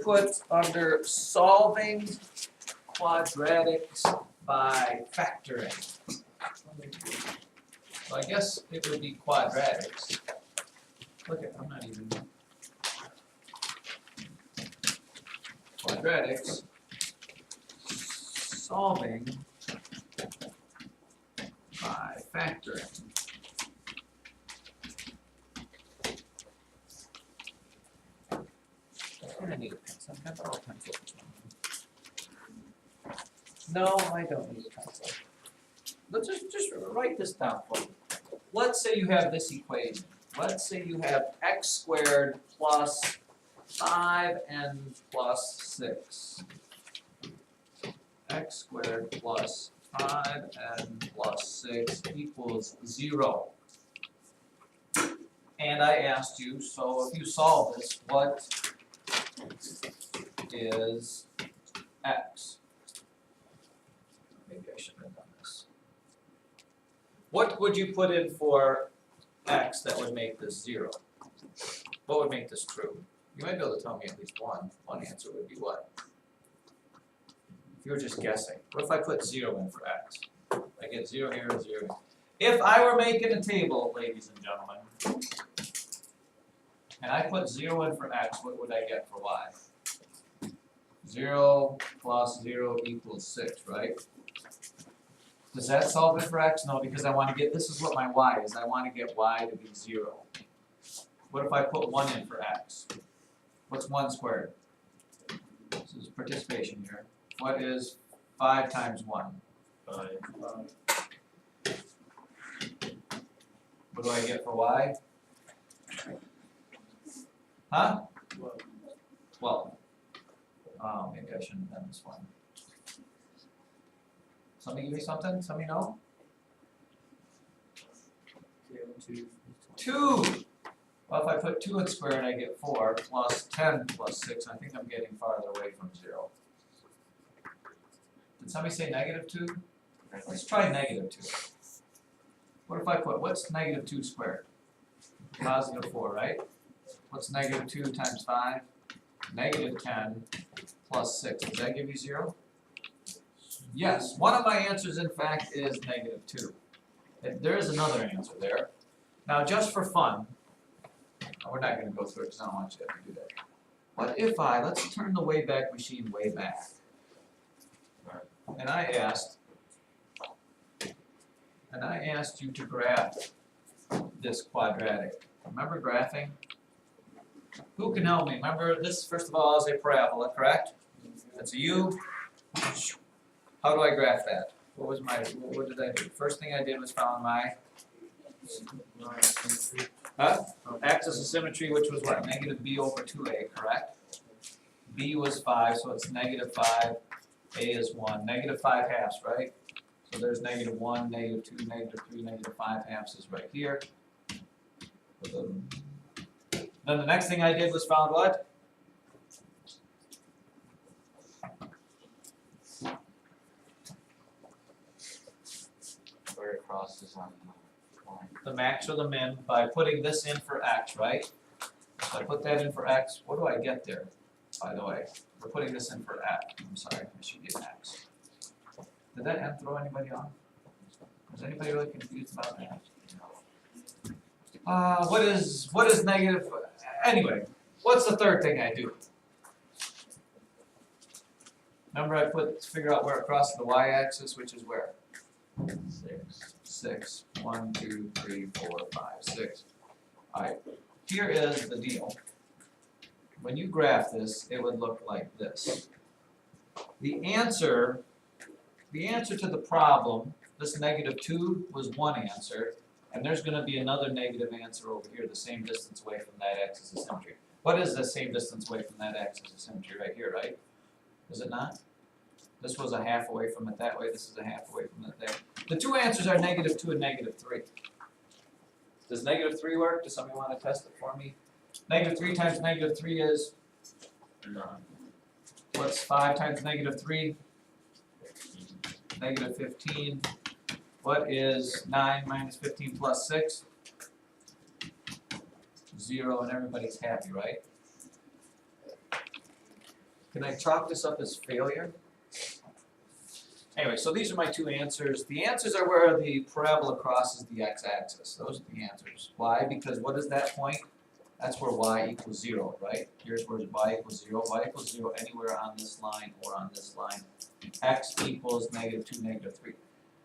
put under solving quadratics by factoring? Well, I guess it would be quadratics. Look at, I'm not even. Quadratics, solving by factoring. I need a pencil. I have all pencil. No, I don't need a pencil. Let's just write this down for me. Let's say you have this equation. Let's say you have x squared plus 5n plus 6. X squared plus 5n plus 6 equals 0. And I asked you, so if you solve this, what is x? Maybe I shouldn't have done this. What would you put in for x that would make this 0? What would make this true? You might be able to tell me at least one. One answer would be what? If you were just guessing. What if I put 0 in for x? I get 0 here, 0 here. If I were making a table, ladies and gentlemen, and I put 0 in for x, what would I get for y? 0 plus 0 equals 6, right? Does that solve it for x? No, because I want to get, this is what my y is. I want to get y to be 0. What if I put 1 in for x? What's 1 squared? This is participation here. What is 5 times 1? 5. What do I get for y? Huh? 12. Oh, maybe I shouldn't have done this one. Somebody give me something? Somebody know? 2. Well, if I put 2 in square and I get 4 plus 10 plus 6, I think I'm getting farther away from 0. Did somebody say negative 2? Let's try negative 2. What if I put, what's negative 2 squared? Positive 4, right? What's negative 2 times 5? Negative 10 plus 6. Does that give you 0? Yes. One of my answers, in fact, is negative 2. There is another answer there. Now, just for fun, we're not going to go through it because I don't want you to have to do that. What if let's turn the Wayback Machine way back. And I asked you to graph this quadratic. Remember graphing? Who can help me? Remember this, first of all, is a parabola, correct? That's a U. How do I graph that? What did I do? First thing I did was found my axis of symmetry, which was what? Negative b over 2a, correct? B was 5, so it's negative 5. A is 1. Negative 5 halves, right? So there's negative 1, negative 2, negative 3, negative 5 halves is right here. Then the next thing I did was found what? Where it crosses on the line. The max or the min by putting this in for x, right? So I put that in for x. What do I get there, by the way? We're putting this in for x. I'm sorry, I should get x. Did that end throw anybody on? Was anybody really confused about that? What is negative? Anyway, what's the third thing I do? Remember I figure out where it crosses the y-axis, which is where? 6. 1, 2, 3, 4, 5, 6. Alright, here is the deal. When you graph this, it would look like this. The answer to the problem, this negative 2 was one answer, and there's going to be another negative answer over here, the same distance away from that axis of symmetry. What is the same distance away from that axis of symmetry right here, right? Is it not? This was a half away from it that way, this is a half away from it there. The two answers are negative 2 and negative 3. Does negative 3 work? Does somebody want to test it for me? Negative 3 times negative 3 is? 9. What's 5 times negative 3? Negative 15. What is 9 minus 15 plus 6? 0, and everybody's happy, right? Can I chalk this up as failure? Anyway, so these are my two answers. The answers are where the parabola crosses the x-axis. Those are the answers. Why? Because what is that point? That's where y equals 0, right? Here's where y equals 0. Y equals 0 anywhere on this line or on this line. X equals -2, -3.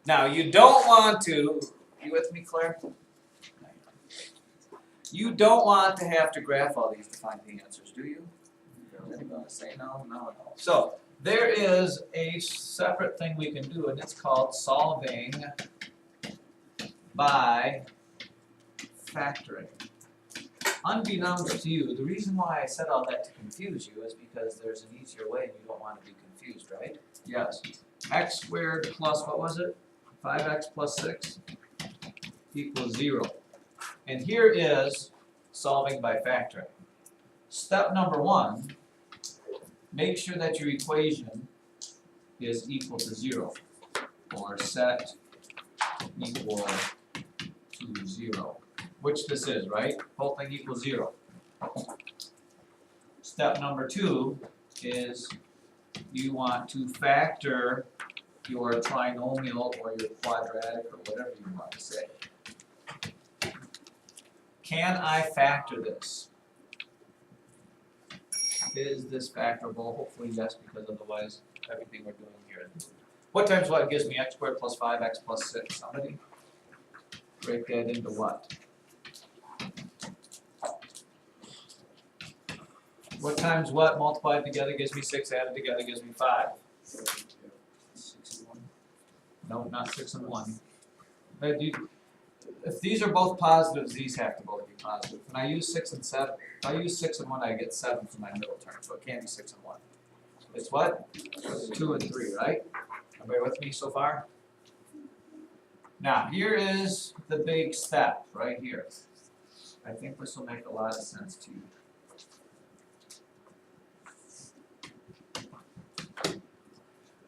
Now, you don't want to, you with me, Claire? You don't want to have to graph all these to find the answers, do you? Is anybody say no? No, no. So, there is a separate thing we can do, and it's called solving by factoring. Unbeknownst to you, the reason why I said all that to confuse you is because there's an easier way and you don't want to be confused, right? Yes. X squared plus, what was it? 5x plus 6 equals 0. And here is solving by factoring. Step number 1, make sure that your equation is equal to 0, or set equal to 0. Which this is, right? Whole thing equals 0. Step number 2 is you want to factor your trinomial or your quadratic or whatever you want to say. Can I factor this? Is this factorable? Hopefully yes, because otherwise everything we're doing here is. What times what gives me x squared plus 5x plus 6? Somebody? Break that into what? What times what multiplied together gives me 6, added together gives me 5? 6 and 1. No, not 6 and 1. If these are both positives, these have to both be positive. When I use 6 and 7, if I use 6 and 1, I get 7 for my middle term, so it can't be 6 and 1. It's what? 2 and 3, right? Everybody with me so far? Now, here is the big step right here. I think this will make a lot of sense to you.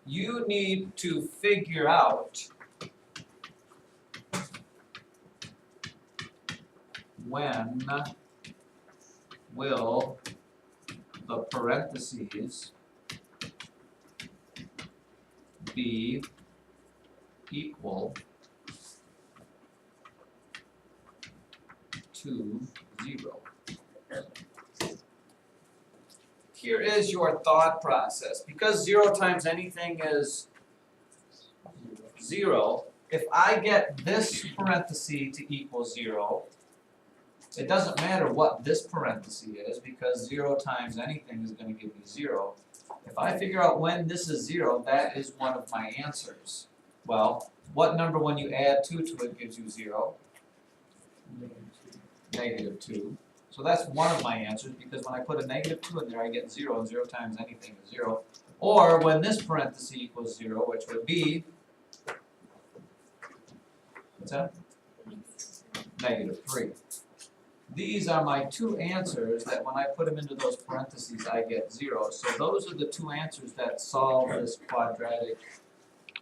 You need to figure out when will the parentheses be equal to 0. Here is your thought process. Because 0 times anything is 0, if I get this parenthesis to equal 0, it doesn't matter what this parenthesis is because 0 times anything is going to give me 0. If I figure out when this is 0, that is one of my answers. Well, what number when you add 2 to it gives you 0? -2. So that's one of my answers because when I put a -2 in there, I get 0, and 0 times anything is 0. Or when this parenthesis equals 0, which would be, what's that? -3. These are my two answers that when I put them into those parentheses, I get 0. So those are the two answers that solve this quadratic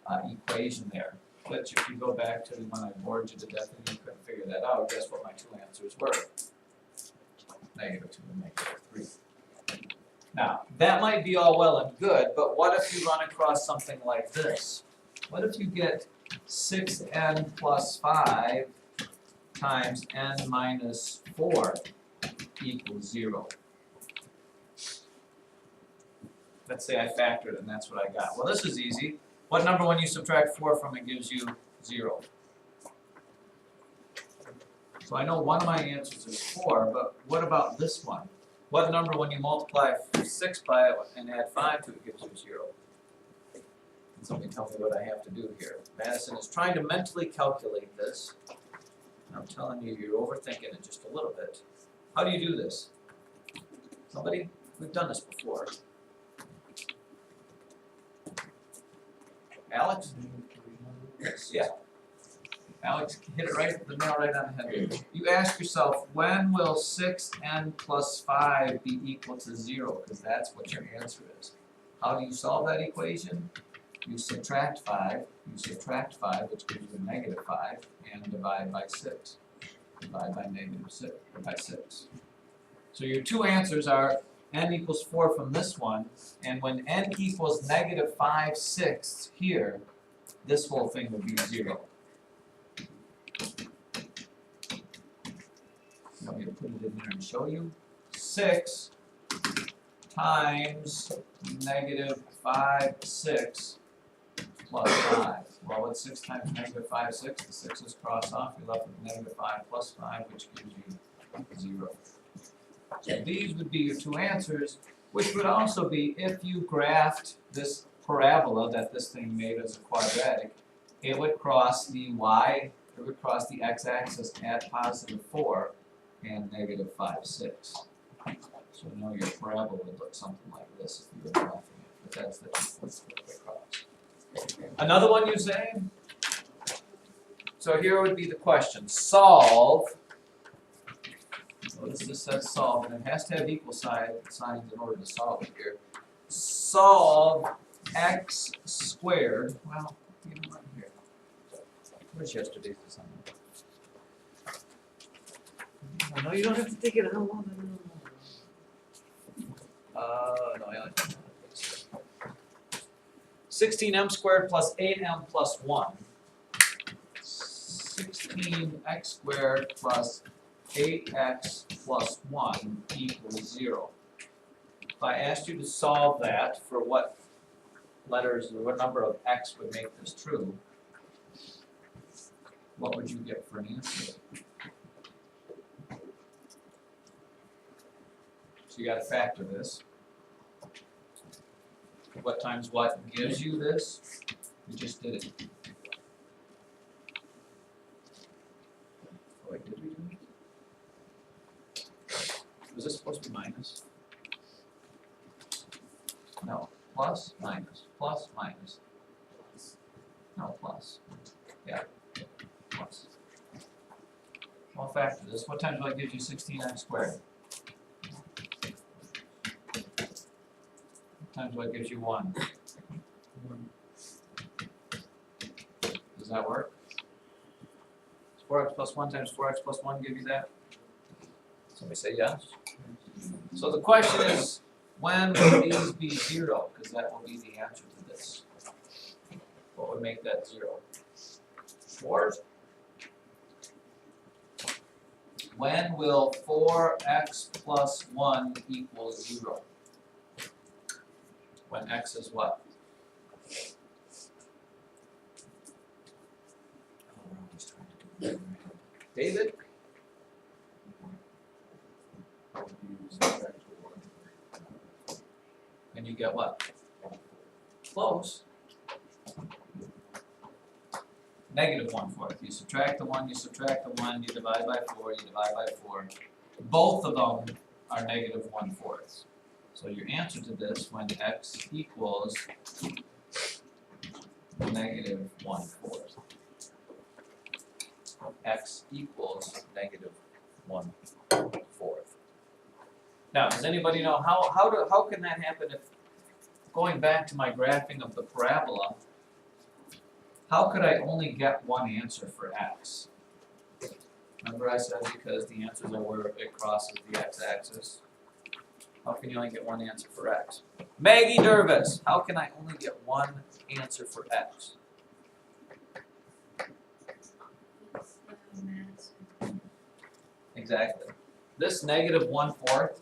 equation there. But if you go back to when I bored you to death and you couldn't figure that out, guess what my two answers were? -2 and -3. Now, that might be all well and good, but what if you run across something like this? What if you get 6n plus 5 times n minus 4 equals 0? Let's say I factored and that's what I got. Well, this is easy. What number when you subtract 4 from it gives you 0? So I know one of my answers is 4, but what about this one? What number when you multiply 6 by it and add 5 to it gives you 0? Can somebody tell me what I have to do here? Madison is trying to mentally calculate this. And I'm telling you, you're overthinking it just a little bit. How do you do this? Somebody? We've done this before. Alex? Yeah. Alex, hit it right, the nail right on the head. You ask yourself, when will 6n plus 5 be equal to 0? Because that's what your answer is. How do you solve that equation? You subtract 5, which gives you -5, and divide by 6. Divide by -6, by 6. So your two answers are n equals 4 from this one, and when n equals negative 5/6 here, this whole thing would be 0. You want me to put it in there and show you? 6 times negative 5/6 plus 5. Well, what's 6 times negative 5/6? The 6's cross off. You're left with negative 5 plus 5, which gives you 0. So these would be your two answers, which would also be if you graphed this parabola that this thing made as a quadratic, it would cross the x-axis at positive 4 and negative 5/6. So now your parabola would look something like this if you were graphing it, but that's the across. Another one you say? So here would be the question. Solve. Notice this says solve, and it has to have equal signs in order to solve it here. Solve x squared. Well, you know what here. Where's yesterday's assignment? No, you don't have to take it out. No, I like that. 16m squared plus 8m plus 1. 16x squared plus 8x plus 1 equals 0. If I asked you to solve that for what letters or what number of x would make this true, what would you get for an answer? So you got to factor this. What times what gives you this? We just did it. Oh, wait, did we do it? Was this supposed to be minus? No. Plus, minus. Plus, minus. No, plus. Yeah. Plus. Well, factor this. What times what gives you 16x squared? Times what gives you 1? Does that work? Does 4x plus 1 times 4x plus 1 give you that? Somebody say yes. So the question is, when will these be 0? Because that will be the answer to this. What would make that 0? 4? When will 4x plus 1 equal 0? When x is what? David? And you get what? Close. Negative 1/4. You subtract the 1, you subtract the 1, you divide by 4, you divide by 4. Both of them are negative 1/4. So your answer to this, when x equals negative 1/4. X equals negative 1/4. Now, does anybody know how can that happen if, going back to my graphing of the parabola, how could I only get one answer for x? Remember I said because the answers are where it crosses the x-axis. How can you only get one answer for x? Maggie Dervis, how can I only get one answer for x? Exactly. This negative 1/4,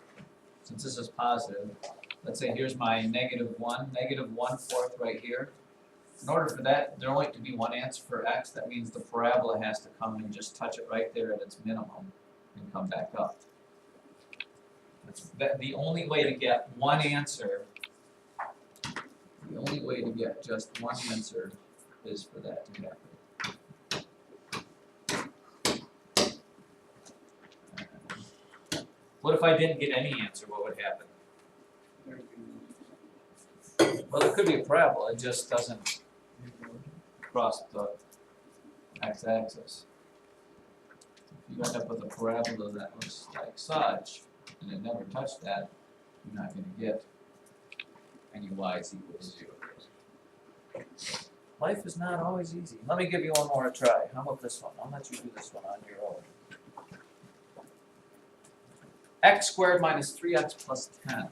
since this is positive, let's say here's my negative 1/4 right here. In order for that, there only to be one answer for x, that means the parabola has to come and just touch it right there at its minimum and come back up. The only way to get one answer, the only way to get just one answer is for that to happen. What if I didn't get any answer? What would happen? Well, it could be a parabola, it just doesn't cross the x-axis. If you end up with a parabola that looks like such, and it never touched that, you're not going to get any y's equals 0. Life is not always easy. Let me give you one more try. How about this one? I'll let you do this one on your own. x squared minus 3x plus 10.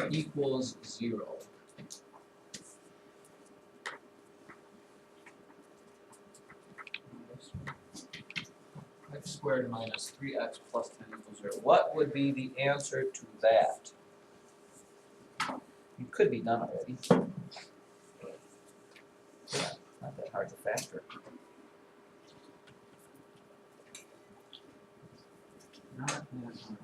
Equals 0. X squared minus 3x plus 10 equals 0. What would be the answer to that? It could be done already. Yeah, not that hard to factor. Not that hard to factor.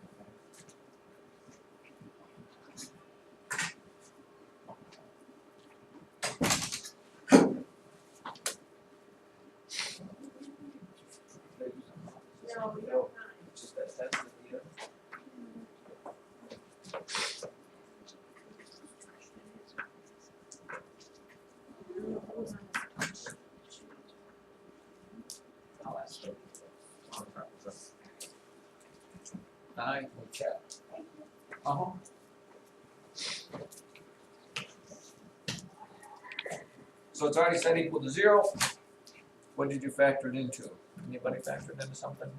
No, we don't. Just that's the deal. I'll ask you. Untitled Chapter. Uh-huh. So it's already set equal to 0. What did you factor it into? Anybody factor it into something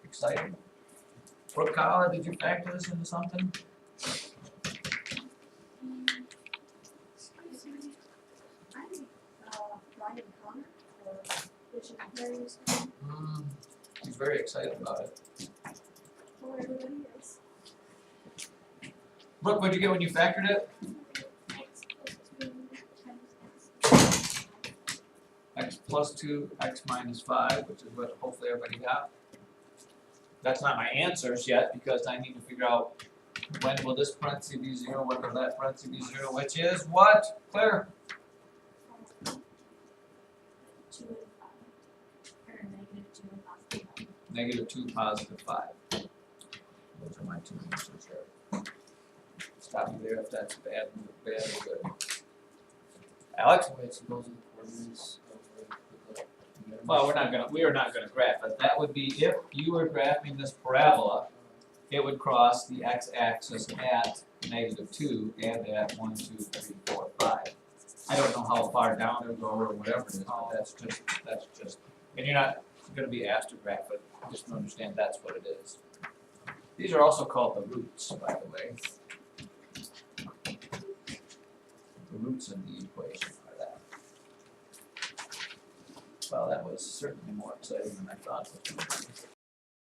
exciting? Brooke Collins, did you factor this into something? He's very excited about it. Brooke, what'd you get when you factored it? X plus 2, x minus 5, which is what hopefully everybody got. That's not my answers yet, because I need to figure out when will this parenthesis be 0, when will that parenthesis be 0, which is what, Claire? 2 and 5. Or Negative negative 2 and positive 5. 2, positive 5. Those are my two answers there. Stop me there if that's bad or good. Alex? Wait, so those are the coordinates of the Well, we are not gonna graph it. That would be if you were graphing this parabola, it would cross the x-axis at negative 2 and at 1, 2, 3, 4, 5. I don't know how far down it'll go or whatever it is, but that's just, and you're not gonna be asked to graph it, just to understand that's what it is. These are also called the roots, by the way. The roots in the equation are that. Well, that was certainly more exciting than I thought it was going to be.